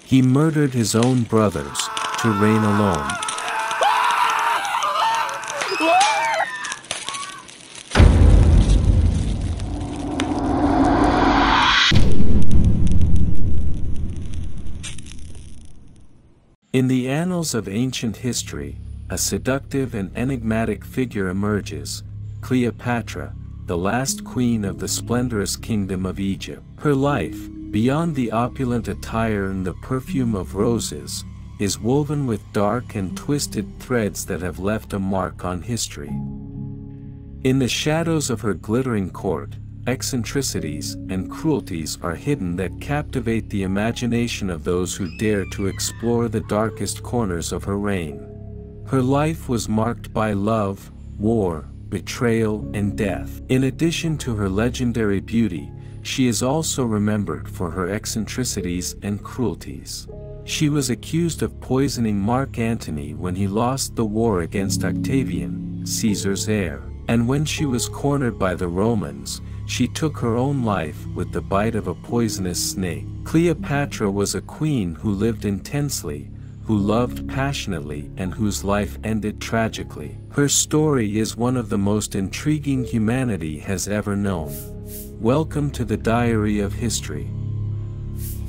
He murdered his own brothers to reign alone. In the annals of ancient history, a seductive and enigmatic figure emerges, Cleopatra, the last queen of the splendorous kingdom of Egypt. Her life, beyond the opulent attire and the perfume of roses, is woven with dark and twisted threads that have left a mark on history. In the shadows of her glittering court, eccentricities and cruelties are hidden that captivate the imagination of those who dare to explore the darkest corners of her reign. Her life was marked by love, war, betrayal, and death. In addition to her legendary beauty, she is also remembered for her eccentricities and cruelties. She was accused of poisoning Mark Antony when he lost the war against Octavian, Caesar's heir. And when she was cornered by the Romans, she took her own life with the bite of a poisonous snake. Cleopatra was a queen who lived intensely, who loved passionately, and whose life ended tragically. Her story is one of the most intriguing humanity has ever known. Welcome to the Diary of History.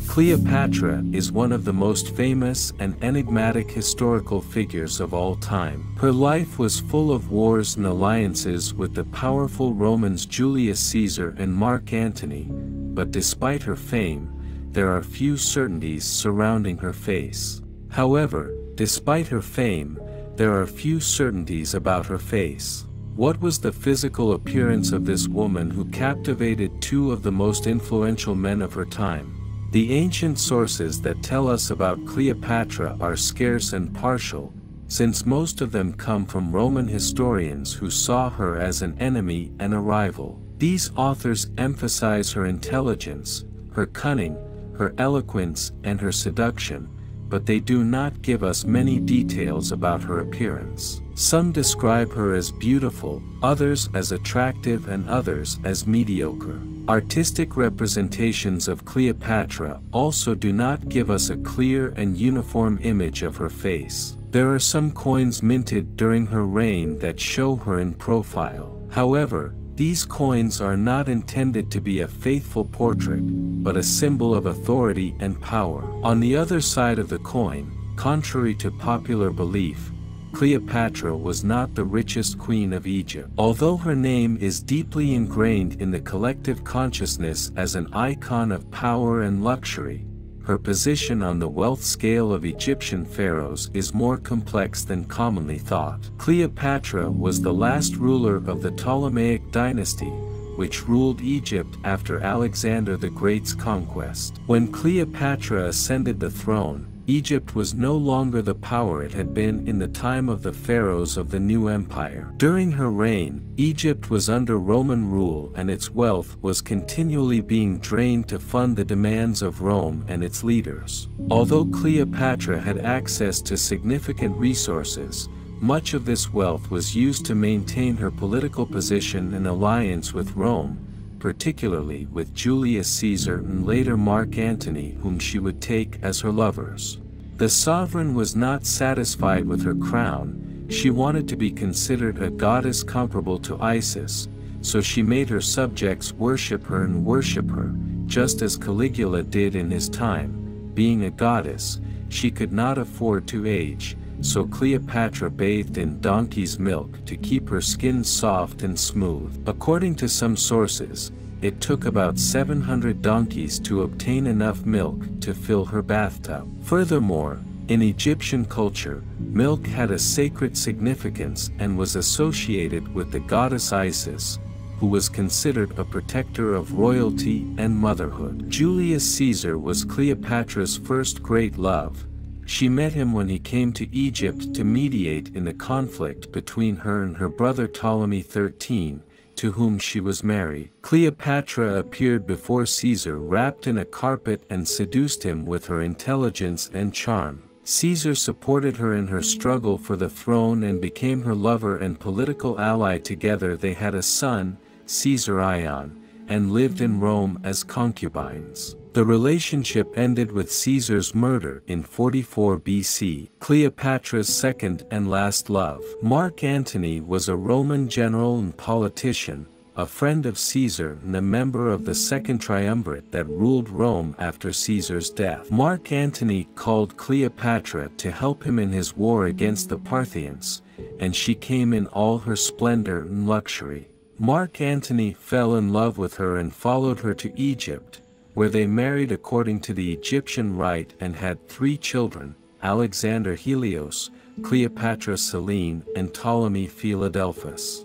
Cleopatra is one of the most famous and enigmatic historical figures of all time. Her life was full of wars and alliances with the powerful Romans Julius Caesar and Mark Antony, but despite her fame, there are few certainties surrounding her face. However, despite her fame, there are few certainties about her face. What was the physical appearance of this woman who captivated two of the most influential men of her time? The ancient sources that tell us about Cleopatra are scarce and partial, since most of them come from Roman historians who saw her as an enemy and a rival. These authors emphasize her intelligence, her cunning, her eloquence, and her seduction, but they do not give us many details about her appearance. Some describe her as beautiful, others as attractive, and others as mediocre. Artistic representations of Cleopatra also do not give us a clear and uniform image of her face. There are some coins minted during her reign that show her in profile. However, these coins are not intended to be a faithful portrait, but a symbol of authority and power. On the other side of the coin, contrary to popular belief, Cleopatra was not the richest queen of Egypt. Although her name is deeply ingrained in the collective consciousness as an icon of power and luxury, her position on the wealth scale of Egyptian pharaohs is more complex than commonly thought. Cleopatra was the last ruler of the Ptolemaic dynasty, which ruled Egypt after Alexander the Great's conquest. When Cleopatra ascended the throne, Egypt was no longer the power it had been in the time of the pharaohs of the new empire. During her reign, Egypt was under Roman rule and its wealth was continually being drained to fund the demands of Rome and its leaders. Although Cleopatra had access to significant resources, much of this wealth was used to maintain her political position and alliance with Rome, particularly with Julius Caesar and later Mark Antony, whom she would take as her lovers. The sovereign was not satisfied with her crown. She wanted to be considered a goddess comparable to Isis, so she made her subjects worship her and worship her, just as Caligula did in his time. Being a goddess, she could not afford to age, so Cleopatra bathed in donkey's milk to keep her skin soft and smooth. According to some sources, it took about 700 donkeys to obtain enough milk to fill her bathtub. Furthermore, in Egyptian culture, milk had a sacred significance and was associated with the goddess Isis, who was considered a protector of royalty and motherhood. Julius Caesar was Cleopatra's first great love. She met him when he came to Egypt to mediate in the conflict between her and her brother Ptolemy XIII, to whom she was married. Cleopatra appeared before Caesar wrapped in a carpet and seduced him with her intelligence and charm. Caesar supported her in her struggle for the throne and became her lover and political ally. Together they had a son, Caesar Ion, and lived in Rome as concubines. The relationship ended with Caesar's murder in 44 BC, Cleopatra's second and last love. Mark Antony was a Roman general and politician, a friend of Caesar and a member of the second triumvirate that ruled Rome after Caesar's death. Mark Antony called Cleopatra to help him in his war against the Parthians, and she came in all her splendor and luxury. Mark Antony fell in love with her and followed her to Egypt, where they married according to the Egyptian rite and had 3 children, Alexander Helios, Cleopatra Selene, and Ptolemy Philadelphus.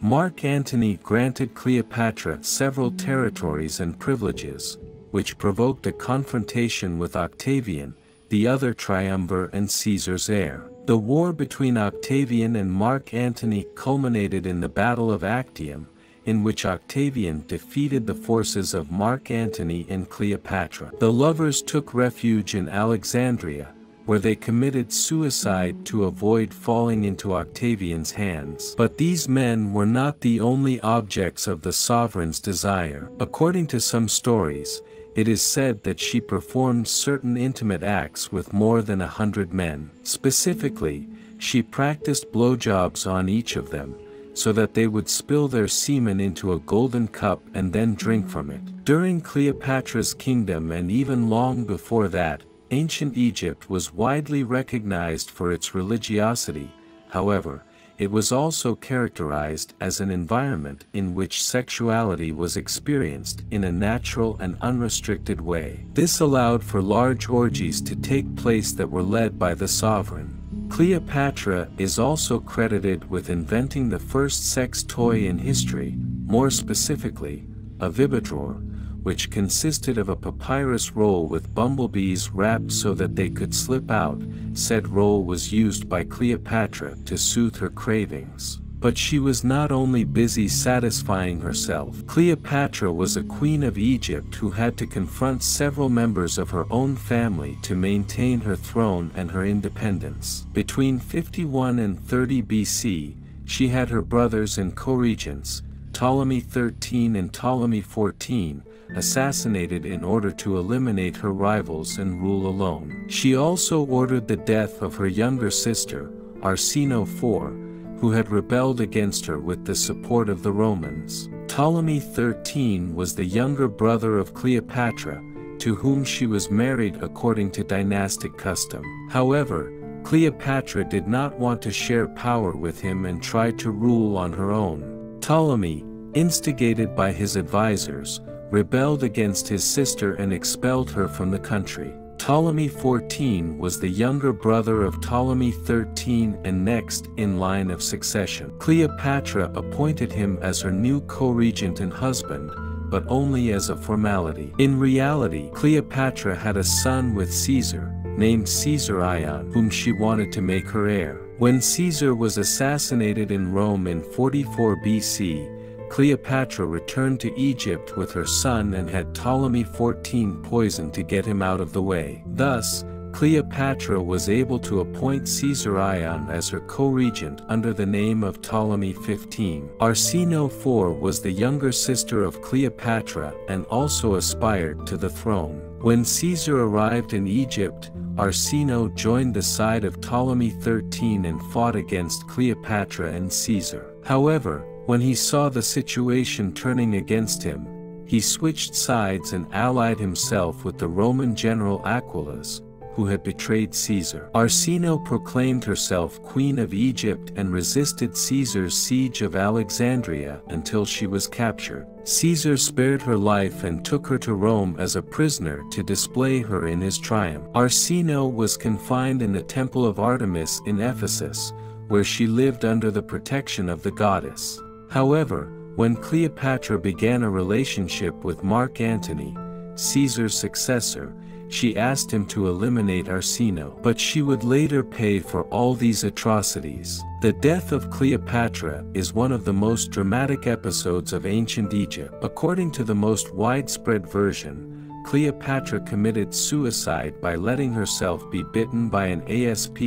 Mark Antony granted Cleopatra several territories and privileges, which provoked a confrontation with Octavian, the other triumvirate and Caesar's heir. The war between Octavian and Mark Antony culminated in the Battle of Actium, in which Octavian defeated the forces of Mark Antony and Cleopatra. The lovers took refuge in Alexandria, where they committed suicide to avoid falling into Octavian's hands. But these men were not the only objects of the sovereign's desire. According to some stories, it is said that she performed certain intimate acts with more than 100 men. Specifically, she practiced blowjobs on each of them, so that they would spill their semen into a golden cup and then drink from it. During Cleopatra's kingdom and even long before that, ancient Egypt was widely recognized for its religiosity. However, it was also characterized as an environment in which sexuality was experienced in a natural and unrestricted way. This allowed for large orgies to take place that were led by the sovereign. Cleopatra is also credited with inventing the first sex toy in history, more specifically, a vibrador, which consisted of a papyrus roll with bumblebees wrapped so that they could slip out. Said roll was used by Cleopatra to soothe her cravings. But she was not only busy satisfying herself. Cleopatra was a queen of Egypt who had to confront several members of her own family to maintain her throne and her independence. Between 51 and 30 BC, she had her brothers and co-regents, Ptolemy XIII and Ptolemy XIV, assassinated in order to eliminate her rivals and rule alone. She also ordered the death of her younger sister, Arsinoe IV, who had rebelled against her with the support of the Romans. Ptolemy XIII was the younger brother of Cleopatra, to whom she was married according to dynastic custom. However, Cleopatra did not want to share power with him and tried to rule on her own. Ptolemy, instigated by his advisors, rebelled against his sister and expelled her from the country. Ptolemy XIV was the younger brother of Ptolemy XIII and next in line of succession. Cleopatra appointed him as her new co-regent and husband, but only as a formality. In reality, Cleopatra had a son with Caesar, named Caesarion, whom she wanted to make her heir. When Caesar was assassinated in Rome in 44 BC, Cleopatra returned to Egypt with her son and had Ptolemy XIV poisoned to get him out of the way. Thus, Cleopatra was able to appoint Caesarion as her co-regent under the name of Ptolemy XV. Arsinoe IV was the younger sister of Cleopatra and also aspired to the throne. When Caesar arrived in Egypt, Arsinoe joined the side of Ptolemy XIII and fought against Cleopatra and Caesar. However, when he saw the situation turning against him, he switched sides and allied himself with the Roman general Aquilus, who had betrayed Caesar. Arsinoe proclaimed herself Queen of Egypt and resisted Caesar's siege of Alexandria until she was captured. Caesar spared her life and took her to Rome as a prisoner to display her in his triumph. Arsinoe was confined in the Temple of Artemis in Ephesus, where she lived under the protection of the goddess. However, when Cleopatra began a relationship with Mark Antony, Caesar's successor, she asked him to eliminate Arsinoe. But she would later pay for all these atrocities. The death of Cleopatra is one of the most dramatic episodes of ancient Egypt. According to the most widespread version, Cleopatra committed suicide by letting herself be bitten by an asp,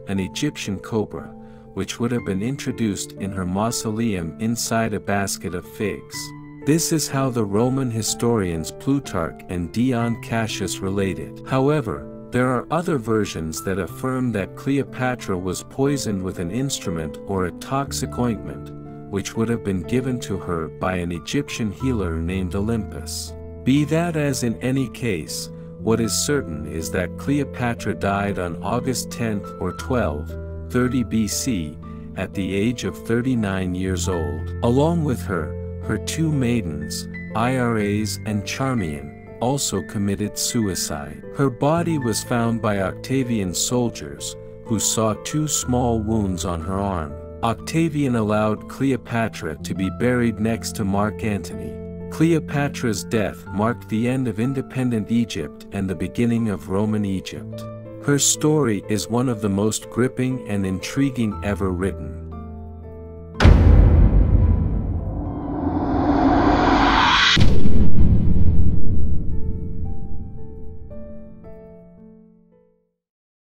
an Egyptian cobra, which would have been introduced in her mausoleum inside a basket of figs. This is how the Roman historians Plutarch and Dion Cassius related. However, there are other versions that affirm that Cleopatra was poisoned with an instrument or a toxic ointment, which would have been given to her by an Egyptian healer named Olympus. Be that as in any case, what is certain is that Cleopatra died on August 10 or 12, 30 BC, at the age of 39 years old. Along with her, her two maidens, Iras and Charmian, also committed suicide. Her body was found by Octavian's soldiers, who saw two small wounds on her arm. Octavian allowed Cleopatra to be buried next to Mark Antony. Cleopatra's death marked the end of independent Egypt and the beginning of Roman Egypt. Her story is one of the most gripping and intriguing ever written.